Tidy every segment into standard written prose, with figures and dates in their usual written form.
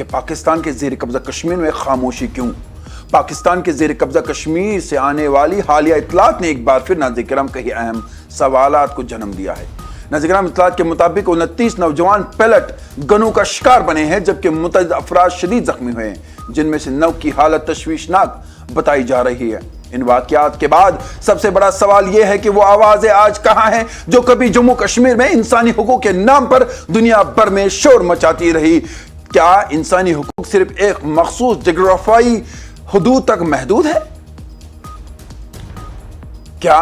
کہ پاکستان کے زیر قبضہ کشمیر میں خاموشی کیوں؟ پاکستان کے زیر قبضہ کشمیر سے آنے والی حالیہ اطلاعات نے ایک بار پھر ناظرین کرام کئی اہم سوالات کو جنم دیا ہے۔ ناظرین کرام، اطلاعات کے مطابق 29 نوجوان پیلٹ گنوں کا شکار بنے ہیں، جبکہ متعدد افراد شدید زخمی ہوئے ہیں، جن میں سے 9 کی حالت تشویشناک بتائی جا رہی ہے۔ ان واقعات کے بعد سب سے بڑا سوال یہ ہے کہ وہ آوازیں آج کہاں ہیں جو کبھی جموں کشمیر میں انسانی حقوق کے نام پر دنیا بھر میں شور مچاتی رہی؟ کیا انسانی حقوق صرف ایک مخصوص جغرافیائی حدود تک محدود ہے؟ کیا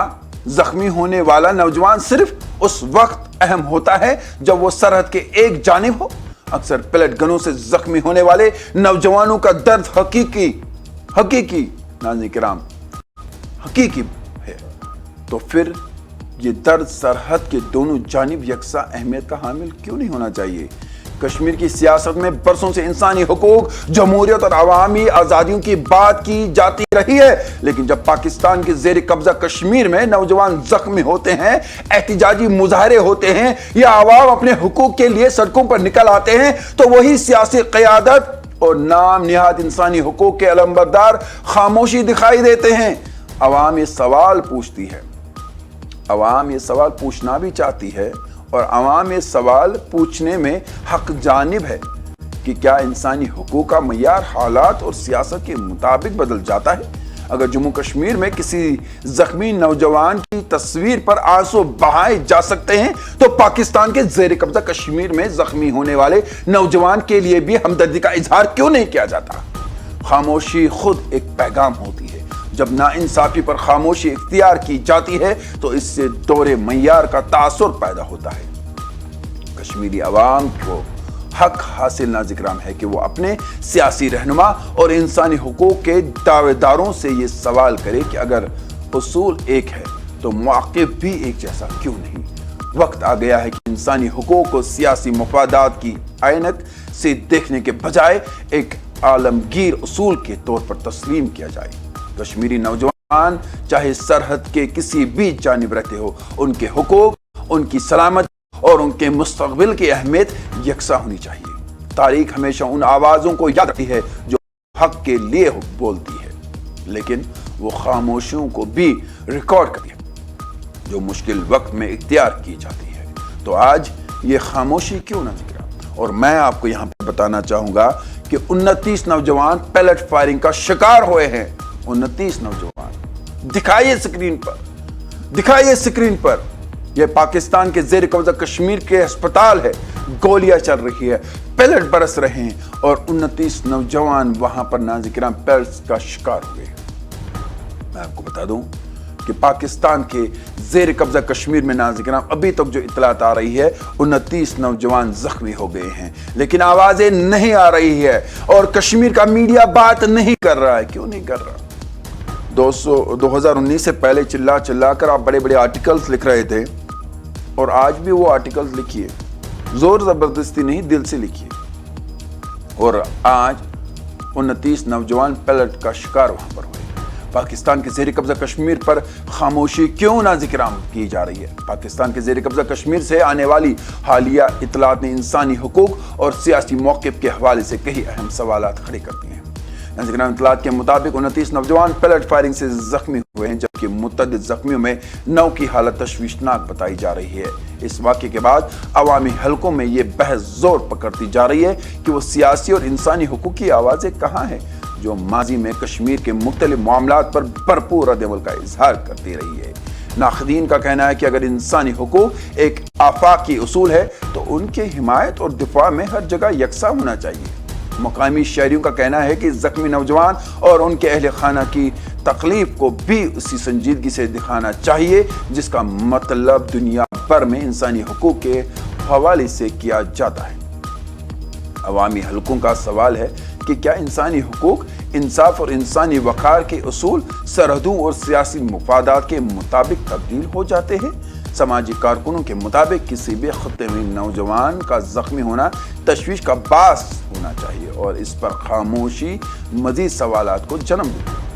زخمی ہونے والا نوجوان صرف اس وقت اہم ہوتا ہے جب وہ سرحد کے ایک جانب ہو؟ اکثر پیلٹ گنوں سے زخمی ہونے والے نوجوانوں کا درد حقیقی ناظرین کرام حقیقی ہے، تو پھر یہ درد سرحد کے دونوں جانب یکساں اہمیت کا حامل کیوں نہیں ہونا چاہیے؟ کشمیر کی سیاست میں برسوں سے انسانی حقوق، جمہوریت اور عوامی آزادیوں کی بات کی جاتی رہی ہے، لیکن جب پاکستان کے زیر قبضہ کشمیر میں نوجوان زخمی ہوتے ہیں، احتجاجی مظاہرے ہوتے ہیں یا عوام اپنے حقوق کے لیے سڑکوں پر نکل آتے ہیں، تو وہی سیاسی قیادت اور نام نہاد انسانی حقوق کے علمبردار خاموشی دکھائی دیتے ہیں۔ عوام یہ سوال پوچھتی ہے، عوام یہ سوال پوچھنا بھی چاہتی ہے، اور عوام یہ سوال پوچھنے میں حق جانب ہے کہ کیا انسانی حقوق کا معیار حالات اور سیاست کے مطابق بدل جاتا ہے؟ اگر جموں کشمیر میں کسی زخمی نوجوان کی تصویر پر آنسو بہائے جا سکتے ہیں، تو پاکستان کے زیر قبضہ کشمیر میں زخمی ہونے والے نوجوان کے لیے بھی ہمدردی کا اظہار کیوں نہیں کیا جاتا؟ خاموشی خود ایک پیغام ہوتی ہے۔ جب ناانصافی پر خاموشی اختیار کی جاتی ہے تو اس سے دور معیار کا تاثر پیدا ہوتا ہے۔ کشمیری عوام کو حق حاصل ناظرین کرام ہے کہ وہ اپنے سیاسی رہنما اور انسانی حقوق کے دعوے داروں سے یہ سوال کرے کہ اگر اصول ایک ہے تو مواقف بھی ایک جیسا کیوں نہیں؟ وقت آ گیا ہے کہ انسانی حقوق کو سیاسی مفادات کی عینک سے دیکھنے کے بجائے ایک عالمگیر اصول کے طور پر تسلیم کیا جائے۔ کشمیری نوجوان چاہے سرحد کے کسی بھی جانب رہتے ہو، ان کے حقوق، ان کی سلامت اور ان کے مستقبل کی اہمیت یکساں ہونی چاہیے۔ تاریخ ہمیشہ ان آوازوں کو یاد رکھتی ہے جو حق کے لیے بولتی ہے، لیکن وہ خاموشیوں کو بھی ریکارڈ کرتی ہے جو مشکل وقت میں اختیار کی جاتی ہے۔ تو آج یہ خاموشی کیوں نہ ذکر؟ اور میں آپ کو یہاں پر بتانا چاہوں گا کہ 29 نوجوان پیلٹ فائرنگ کا شکار ہوئے ہیں۔ 29 نوجوان دکھائیے سکرین پر یہ پاکستان کے زیر قبضہ کشمیر کے ہسپتال ہے، گولیاں چل رہی ہے، پیلٹ برس رہے ہیں، اور 29 نوجوان وہاں پر ناظرین کرام پیلٹس کا شکار ہوئے۔ میں آپ کو بتا دوں کہ پاکستان کے زیر قبضہ کشمیر میں ناظرین کرام ابھی تک جو اطلاعات آ رہی ہے 29 نوجوان زخمی ہو گئے ہیں، لیکن آوازیں نہیں آ رہی ہے اور کشمیر کا میڈیا بات نہیں کر رہا ہے۔ کیوں نہیں کر رہا؟ 2019 سے پہلے چلا کر آپ بڑے بڑے آرٹیکلز لکھ رہے تھے، اور آج بھی وہ آرٹیکلز لکھیے، زور زبردستی نہیں، دل سے لکھیے۔ اور آج 29 نوجوان پیلٹ کا شکار وہاں پر ہوئے۔ پاکستان کے زیر قبضہ کشمیر پر خاموشی کیوں نہ ذکر کی جا رہی ہے؟ پاکستان کے زیر قبضہ کشمیر سے آنے والی حالیہ اطلاعات نے انسانی حقوق اور سیاسی موقف کے حوالے سے کئی اہم سوالات کھڑے کرتی ہیں۔ ناظرین، اطلاعات کے مطابق 29 نوجوان پیلٹ فائرنگ سے زخمی ہوئے ہیں، جبکہ متعدد زخمیوں میں 9 کی حالت تشویشناک بتائی جا رہی ہے۔ اس واقعے کے بعد عوامی حلقوں میں یہ بحث زور پکڑتی جا رہی ہے کہ وہ سیاسی اور انسانی حقوق کی آوازیں کہاں ہیں جو ماضی میں کشمیر کے مختلف معاملات پر بھرپور رد عمل کا اظہار کرتی رہی ہے۔ ناقدین کا کہنا ہے کہ اگر انسانی حقوق ایک آفاقی اصول ہے تو ان کے حمایت اور دفاع میں ہر جگہ یکساں ہونا چاہیے۔ مقامی شہریوں کا کہنا ہے کہ زخمی نوجوان اور ان کے اہل خانہ کی تکلیف کو بھی اسی سنجیدگی سے دکھانا چاہیے جس کا مطلب دنیا بھر میں انسانی حقوق کے حوالے سے کیا جاتا ہے۔ عوامی حلقوں کا سوال ہے کہ کیا انسانی حقوق، انصاف اور انسانی وقار کے اصول سرحدوں اور سیاسی مفادات کے مطابق تبدیل ہو جاتے ہیں؟ سماجی کارکنوں کے مطابق کسی بھی خطے میں نوجوان کا زخمی ہونا تشویش کا باعث ہونا چاہیے، اور اس پر خاموشی مزید سوالات کو جنم دیتی ہے۔